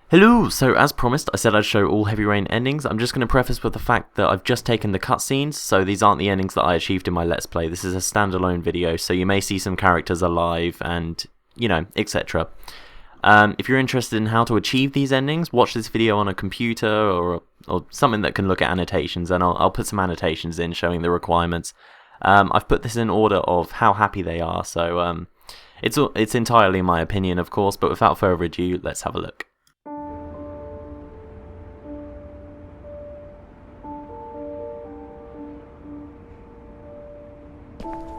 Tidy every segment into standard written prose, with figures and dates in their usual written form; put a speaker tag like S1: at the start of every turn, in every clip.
S1: Hello! So as promised, I said I'd show all Heavy Rain endings. I'm just going to preface with the fact that I've just taken the cutscenes, so these aren't the endings that I achieved in my Let's Play. This is a standalone video, so you may see some characters alive and, you know, etc. If you're interested in how to achieve these endings, watch this video on a computer or something that can look at annotations, and I'll put some annotations in showing the requirements. I've put this in order of how happy they are, so it's entirely my opinion, of course, but without further ado, let's have a look.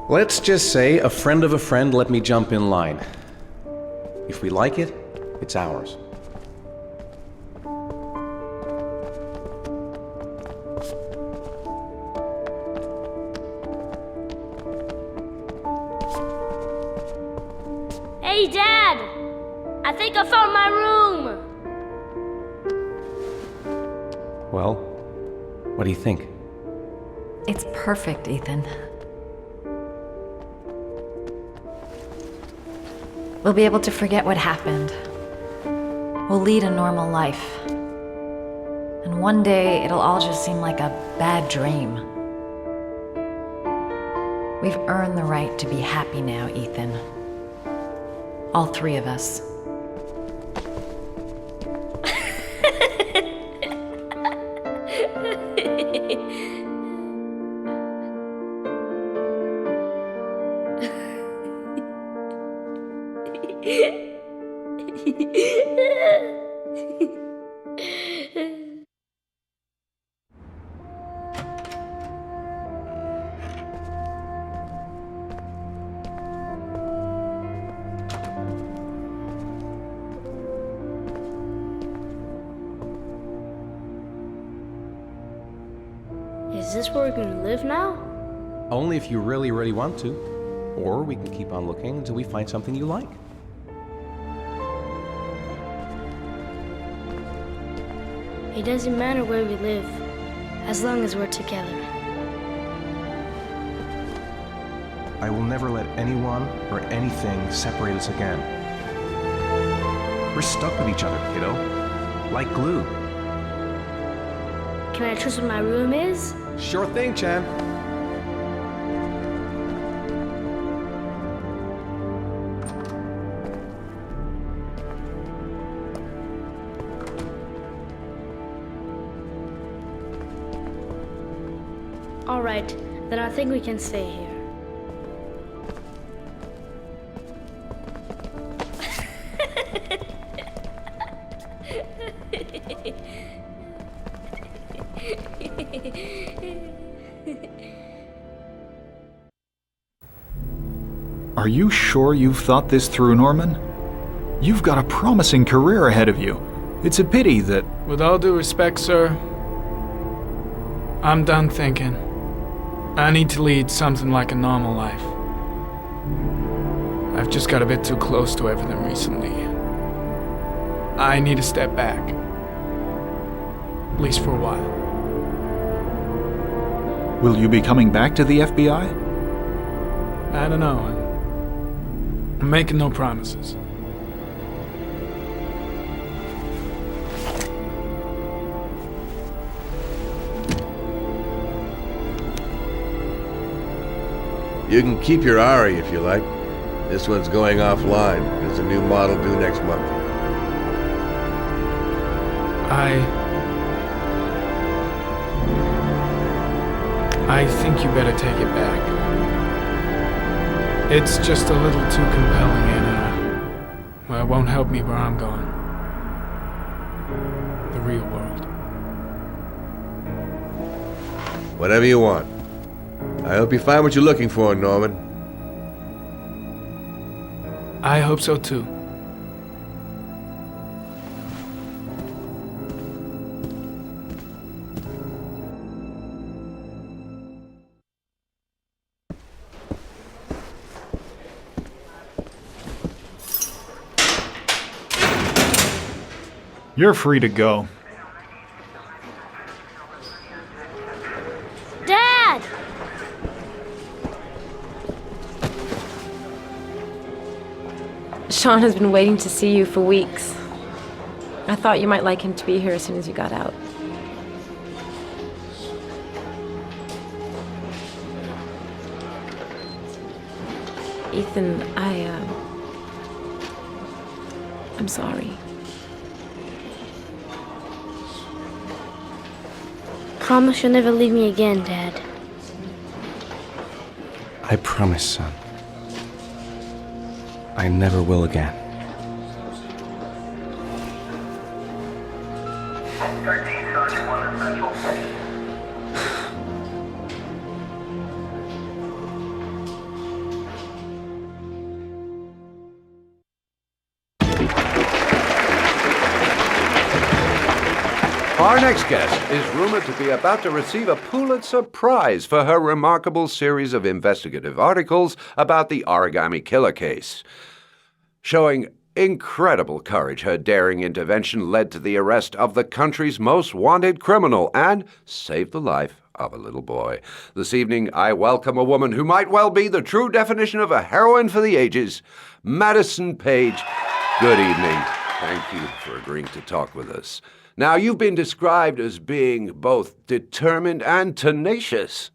S2: Let's just say a friend of a friend let me jump in line. If we like it, it's ours.
S3: Hey, Dad! I think I found my room!
S2: Well, what do you think?
S4: It's perfect, Ethan. We'll be able to forget what happened. We'll lead a normal life. And one day, it'll all just seem like a bad dream. We've earned the right to be happy now, Ethan. All three of us.
S3: Is this where we're gonna live now?
S2: Only if you really, really want to. Or we can keep on looking until we find something you like.
S3: It doesn't matter where we live, as long as we're together.
S2: I will never let anyone or anything separate us again. We're stuck with each other, kiddo. Like glue.
S3: Can I trust what my room is?
S2: Sure thing, Chan.
S3: Alright, then I think we can stay here.
S5: Are you sure you've thought this through, Norman? You've got a promising career ahead of you. It's a pity that...
S6: With all due respect, sir, I'm done thinking. I need to lead something like a normal life. I've just got a bit too close to everything recently. I need to step back. At least for a while.
S5: Will you be coming back to the FBI?
S6: I don't know. I'm making no promises.
S7: You can keep your Ari if you like. This one's going offline. There's a new model due next month.
S6: I think you better take it back. It's just a little too compelling and, well, it won't help me where I'm going. The real world.
S7: Whatever you want. I hope you find what you're looking for, Norman.
S6: I hope so too.
S5: You're free to go.
S3: Dad!
S8: Sean has been waiting to see you for weeks. I thought you might like him to be here as soon as you got out. Ethan, I'm sorry.
S3: Promise you'll never leave me again, Dad.
S2: I promise, son. I never will again.
S9: Our next guest is rumored to be about to receive a Pulitzer Prize for her remarkable series of investigative articles about the Origami Killer case. Showing incredible courage, her daring intervention led to the arrest of the country's most wanted criminal and saved the life of a little boy. This evening, I welcome a woman who might well be the true definition of a heroine for the ages, Madison Page. Good evening. Thank you for agreeing to talk with us. Now, you've been described as being both determined and tenacious.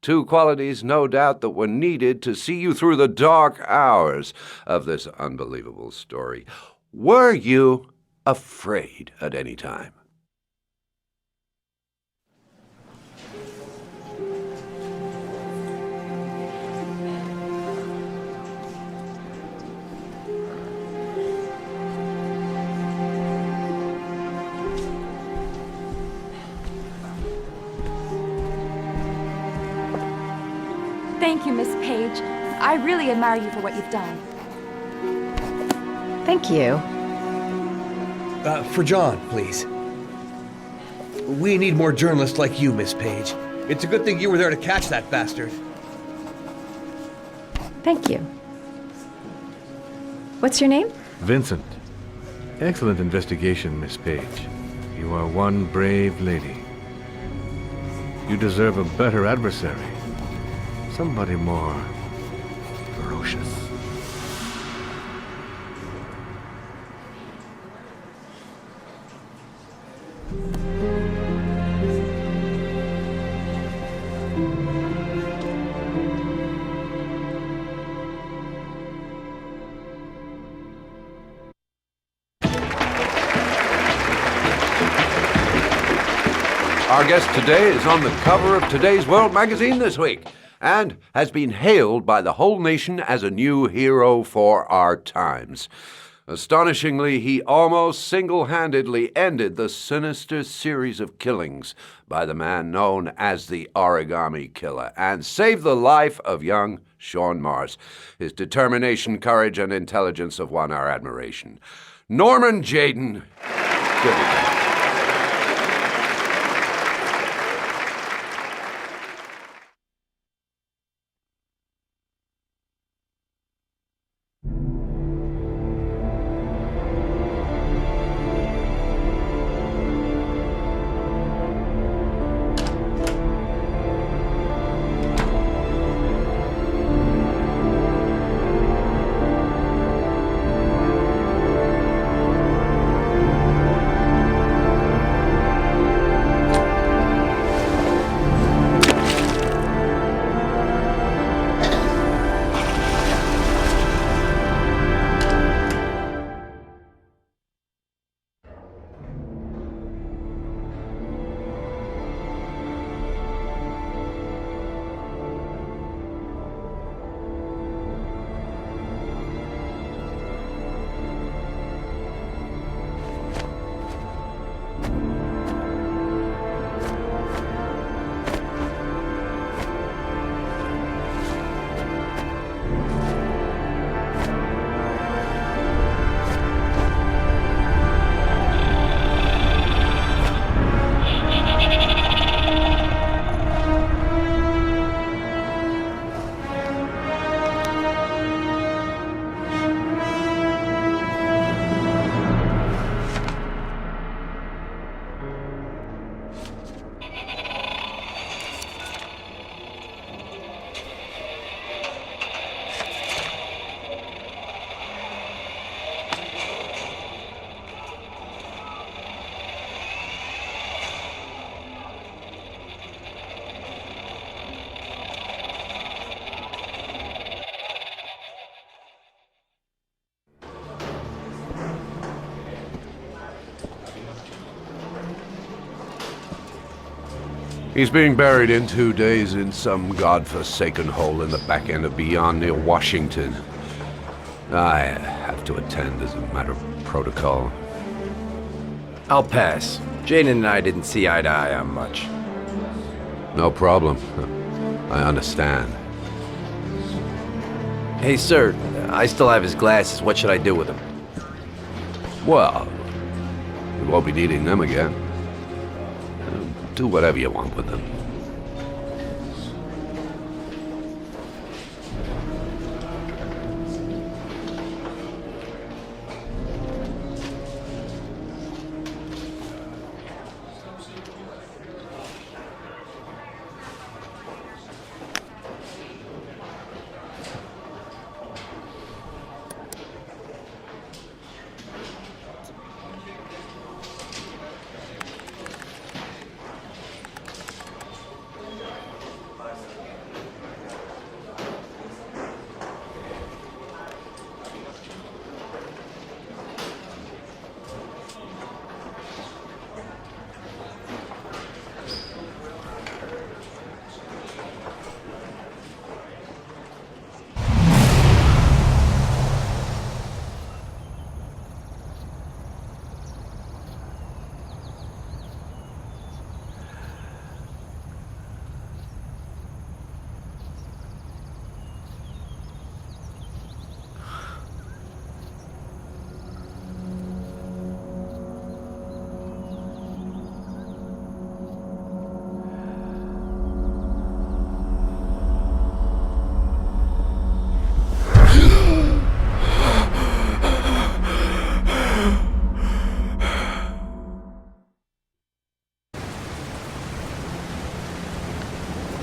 S9: Two qualities, no doubt, that were needed to see you through the dark hours of this unbelievable story. Were you afraid at any time?
S10: Thank you, Miss Page. I really admire you for what you've done.
S4: Thank you.
S11: For John, please. We need more journalists like you, Miss Page. It's a good thing you were there to catch that bastard.
S4: Thank you. What's your name?
S12: Vincent. Excellent investigation, Miss Page. You are one brave lady. You deserve a better adversary. Somebody more ferocious.
S9: Our guest today is on the cover of today's World magazine this week, and has been hailed by the whole nation as a new hero for our times. Astonishingly, he almost single-handedly ended the sinister series of killings by the man known as the Origami Killer and saved the life of young Sean Mars. His determination, courage, and intelligence have won our admiration. Norman Jayden. Good evening. He's being buried in 2 days in some godforsaken hole in the back end of beyond near Washington. I have to attend as a matter of protocol.
S13: I'll pass. Jane and I didn't see eye to eye on much.
S9: No problem. I understand.
S13: Hey, sir, I still have his glasses. What should I do with them?
S9: Well, we won't be needing them again. Do whatever you want with them.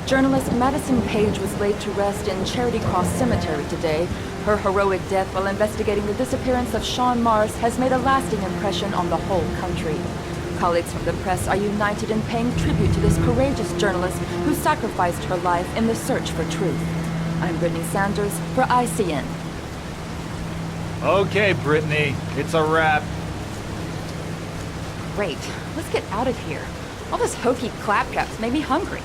S10: Journalist Madison Page was laid to rest in Charity Cross Cemetery today. Her heroic death while investigating the disappearance of Sean Mars has made a lasting impression on the whole country. Colleagues from the press are united in paying tribute to this courageous journalist who sacrificed her life in the search for truth. I'm Brittany Sanders for ICN.
S14: Okay, Brittany, it's a wrap.
S10: Great, let's get out of here. All this hokey claptraps made me hungry.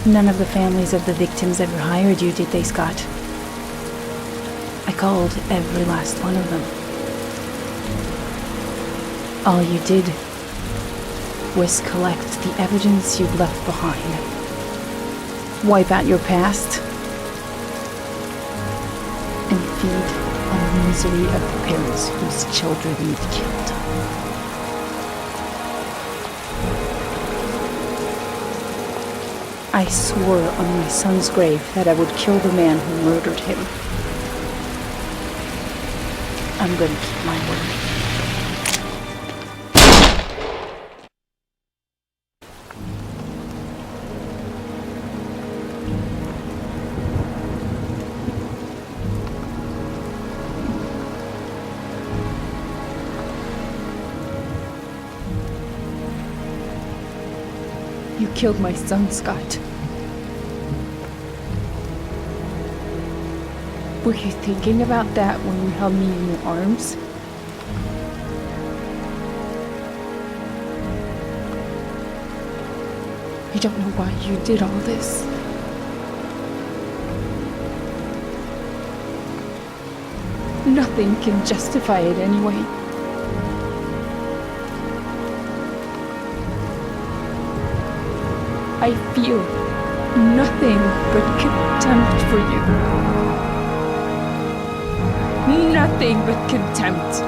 S15: None of the families of the victims ever hired you, did they, Scott? I called every last one of them. All you did was collect the evidence you'd left behind. Wipe out your past and feed on the misery of the parents whose children you've killed. I swore on my son's grave that I would kill the man who murdered him. I'm gonna keep my word. You killed my son, Scott. Were you thinking about that when you held me in your arms? I don't know why you did all this. Nothing can justify it anyway. I feel nothing but contempt for you. Nothing but contempt.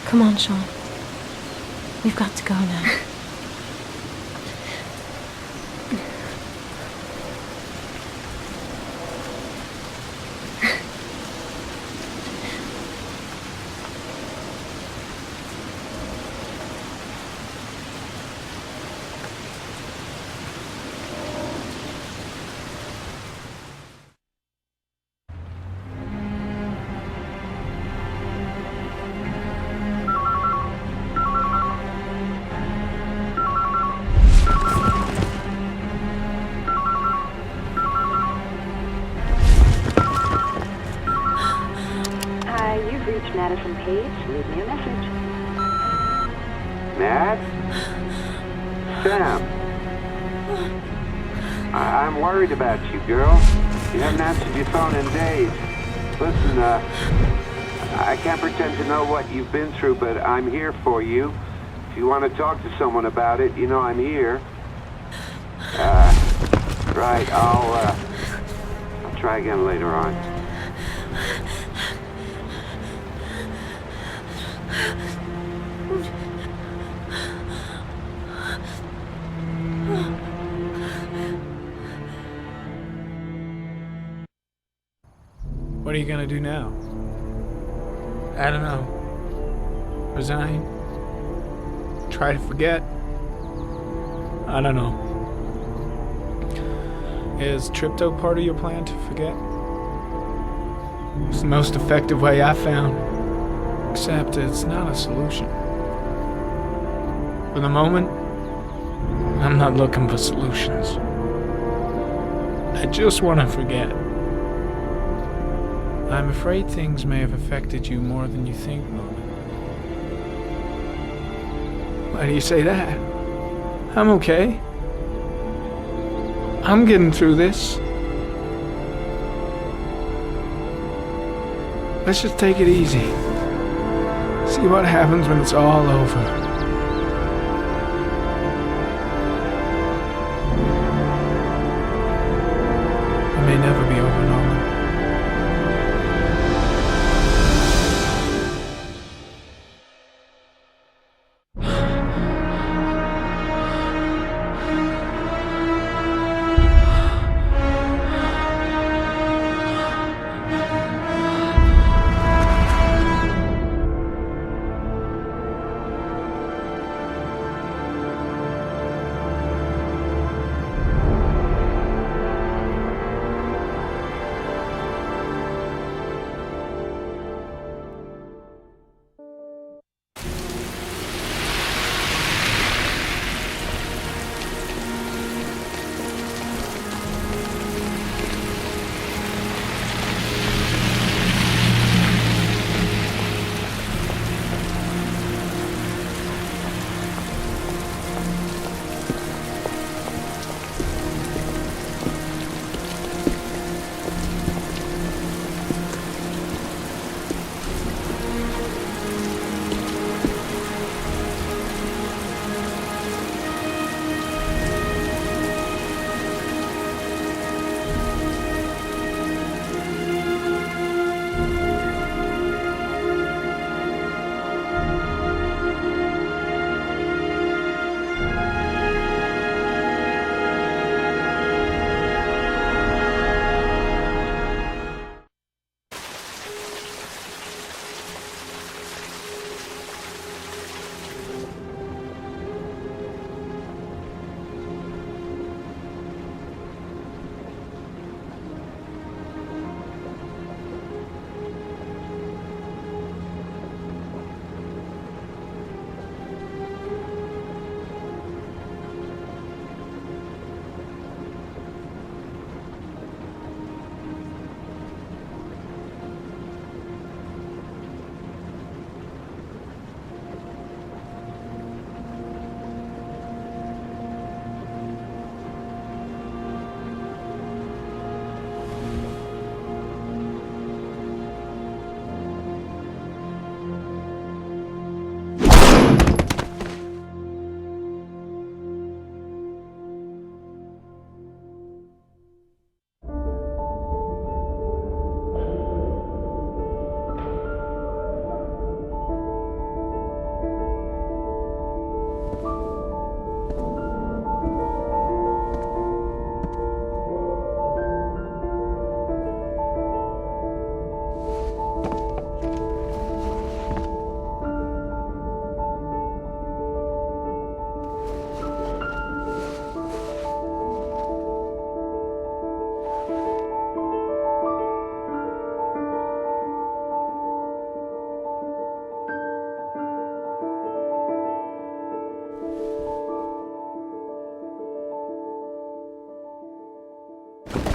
S8: Come on, Sean. We've got to go now.
S16: You've reached Madison Page. Leave me a message.
S9: Nat? Sam? I'm worried about you, girl. You haven't answered your phone in days. Listen, I can't pretend to know what you've been through, but I'm here for you. If you want to talk to someone about it, you know I'm here. Right, I'll try again later on.
S6: What are you gonna do now? I don't know. Resign? Try to forget? I don't know. Is Tripto part of your plan to forget? It's the most effective way I found. Except it's not a solution. For the moment, I'm not looking for solutions. I just want to forget. I'm afraid things may have affected you more than you think, Norman. Why do you say that? I'm okay. I'm getting through this. Let's just take it easy. See what happens when it's all over. It may never be over, Norman.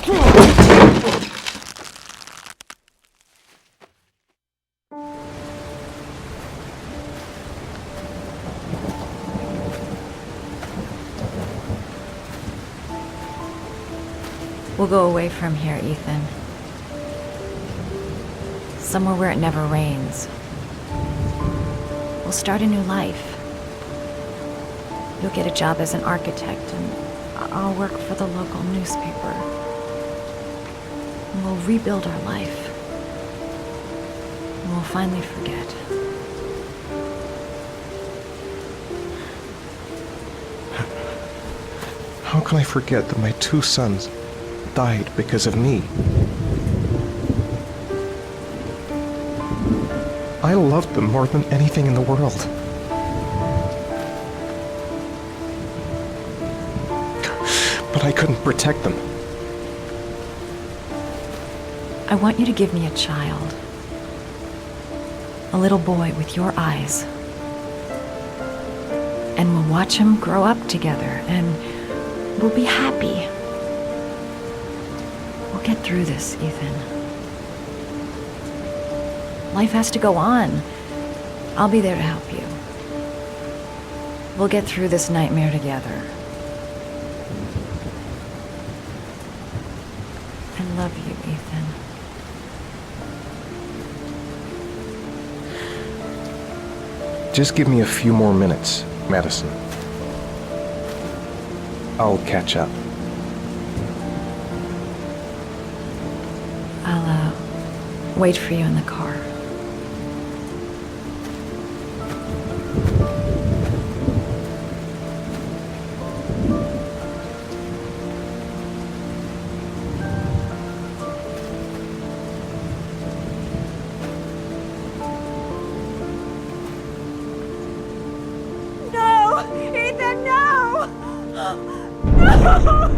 S4: We'll go away from here, Ethan. Somewhere where it never rains. We'll start a new life. You'll get a job as an architect, and I'll work for the local newspaper. And we'll rebuild our life. And we'll finally forget.
S2: How can I forget that my 2 sons died because of me? I loved them more than anything in the world. But I couldn't protect them.
S4: I want you to give me a child. A little boy with your eyes. And we'll watch him grow up together, and we'll be happy. We'll get through this, Ethan. Life has to go on. I'll be there to help you. We'll get through this nightmare together. I love you, Ethan.
S2: Just give me a few more minutes, Madison. I'll catch up.
S4: I'll, wait for you in the car.
S17: No! Ethan, no! No!